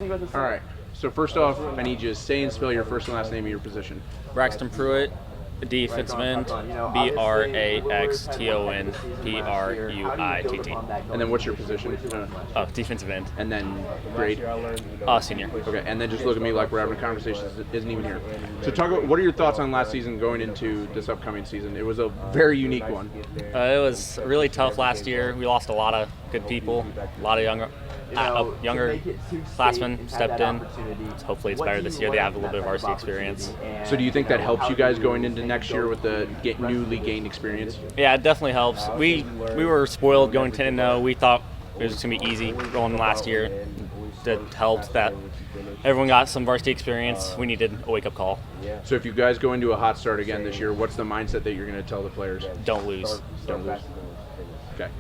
All right. So first off, I need you to say and spell your first and last name of your position. Braxton Pruitt, defensive end, Braxton Pruitt. And then what's your position? Defensive end. And then grade? Senior. Okay. And then just look at me like we're having a conversation that isn't even here. So talk about what are your thoughts on last season going into this upcoming season? It was a very unique one. It was really tough last year. We lost a lot of good people, a lot of younger classmen stepped in. So hopefully it's better this year. They have a little bit of varsity experience. So do you think that helps you guys going into next year with the newly gained experience? Yeah, it definitely helps. We were spoiled going 10-0. We thought it was going to be easy going last year. It helped that everyone got some varsity experience. We needed a wake-up call. So if you guys go into a hot start again this year, what's the mindset that you're going to tell the players? Don't lose. Don't lose. Okay.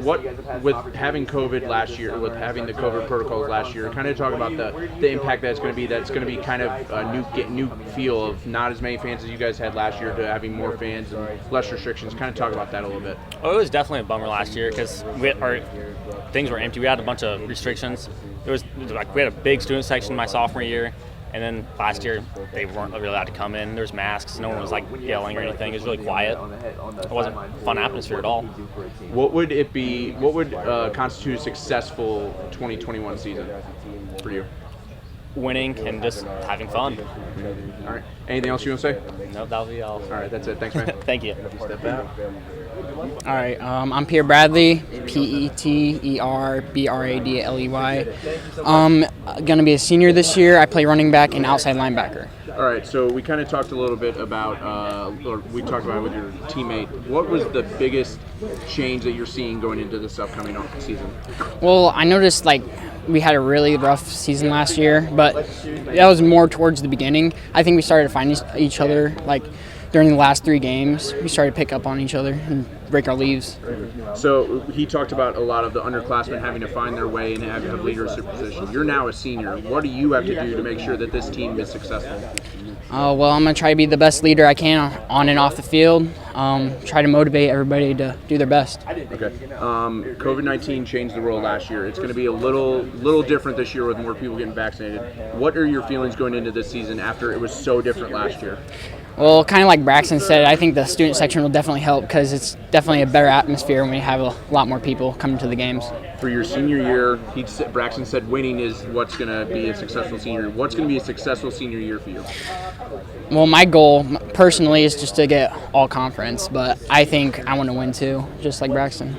What with having COVID last year, with having the COVID protocols last year, kind of talk about the impact that's going to be. That's going to be kind of a new feel of not as many fans as you guys had last year to having more fans and less restrictions. Kind of talk about that a little bit. Oh, it was definitely a bummer last year because our things were empty. We had a bunch of restrictions. It was like we had a big student section my sophomore year. And then last year, they weren't really allowed to come in. There was masks. No one was like yelling or anything. It was really quiet. It wasn't a fun atmosphere at all. What would it be? What would constitute a successful 2021 season for you? Winning and just having fun. All right. Anything else you want to say? No, that'll be all. All right. That's it. Thanks, man. Thank you. Step out. All right, I'm Pierre Bradley, Peterbradley. I'm going to be a senior this year. I play running back and outside linebacker. All right, so we kind of talked a little bit about, or we talked about it with your teammate. What was the biggest change that you're seeing going into this upcoming season? Well, I noticed we had a really rough season last year, but that was more towards the beginning. I think we started to find each other during the last 3 games. We started to pick up on each other and break our leaves. So he talked about a lot of the underclassmen having to find their way and have leadership position. You're now a senior. What do you have to do to make sure that this team is successful? Well, I'm going to try to be the best leader I can on and off the field. Try to motivate everybody to do their best. Okay. COVID-19 changed the world last year. It's going to be a little different this year with more people getting vaccinated. What are your feelings going into this season after it was so different last year? Well, kind of like Braxton said, I think the student section will definitely help because it's definitely a better atmosphere when we have a lot more people coming to the games. For your senior year, Braxton said winning is what's going to be a successful senior year. What's going to be a successful senior year for you? Well, my goal personally is just to get all conference, but I think I want to win too, just like Braxton.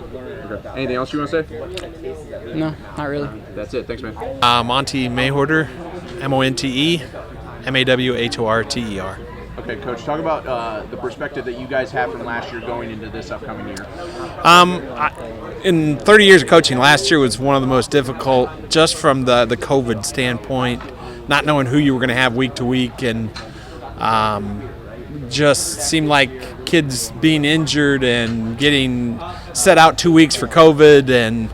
Okay. Anything else you want to say? No, not really. That's it. Thanks, man. Monte Mawhorter, Monte Mawhorter. Okay, Coach, talk about the perspective that you guys have from last year going into this upcoming year. In 30 years of coaching, last year was one of the most difficult just from the COVID standpoint, not knowing who you were going to have week to week, and just seemed like kids being injured and getting set out 2 weeks for COVID, and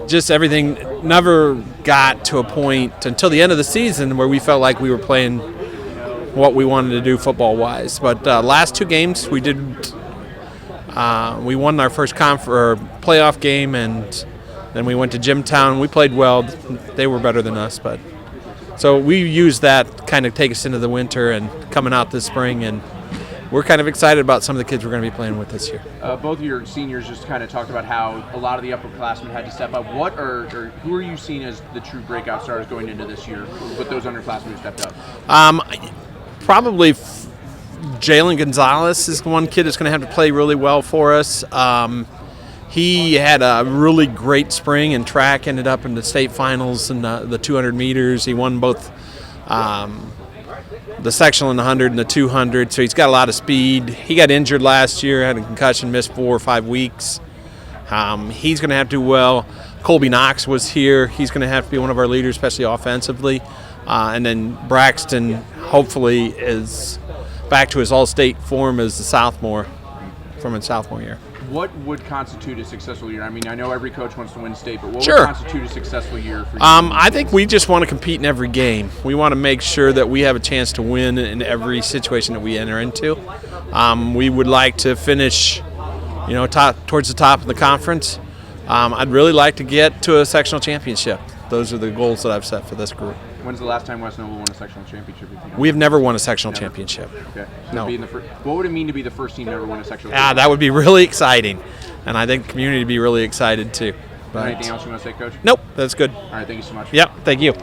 just everything never got to a point until the end of the season where we felt like we were playing what we wanted to do football-wise. But last 2 games we did. We won our first playoff game, and then we went to Jimtown. We played well. They were better than us, but so we used that kind of take us into the winter and coming out this spring, and we're kind of excited about some of the kids we're going to be playing with this year. Both of your seniors just kind of talked about how a lot of the upperclassmen had to step up. Who are you seeing as the true breakout stars going into this year with those underclassmen who stepped up? Probably Jalen Gonzalez is one kid that's going to have to play really well for us. He had a really great spring in track, ended up in the state finals in the 200 meters. He won both the sectional in the 100 and the 200, so he's got a lot of speed. He got injured last year, had a concussion, missed 4 or 5 weeks. He's going to have to do well. Colby Knox was here. He's going to have to be one of our leaders, especially offensively. And then Braxton hopefully is back to his all-state form as a sophomore from his sophomore year. What would constitute a successful year? I mean, I know every coach wants to win state, but what Sure. would constitute a successful year for you? I think we just want to compete in every game. We want to make sure that we have a chance to win in every situation that we enter into. We would like to finish, towards the top of the conference. I'd really like to get to a sectional championship. those are the goals that I've set for this group. When's the last time West Noble won a sectional championship? We have never won a sectional championship. Okay. So No. What would it mean to be the first team to ever win a sectional championship? That would be really exciting, and I think the community would be really excited too. But Anything else you want to say, Coach? Nope, that's good. All right, thank you so much. Yep, thank you.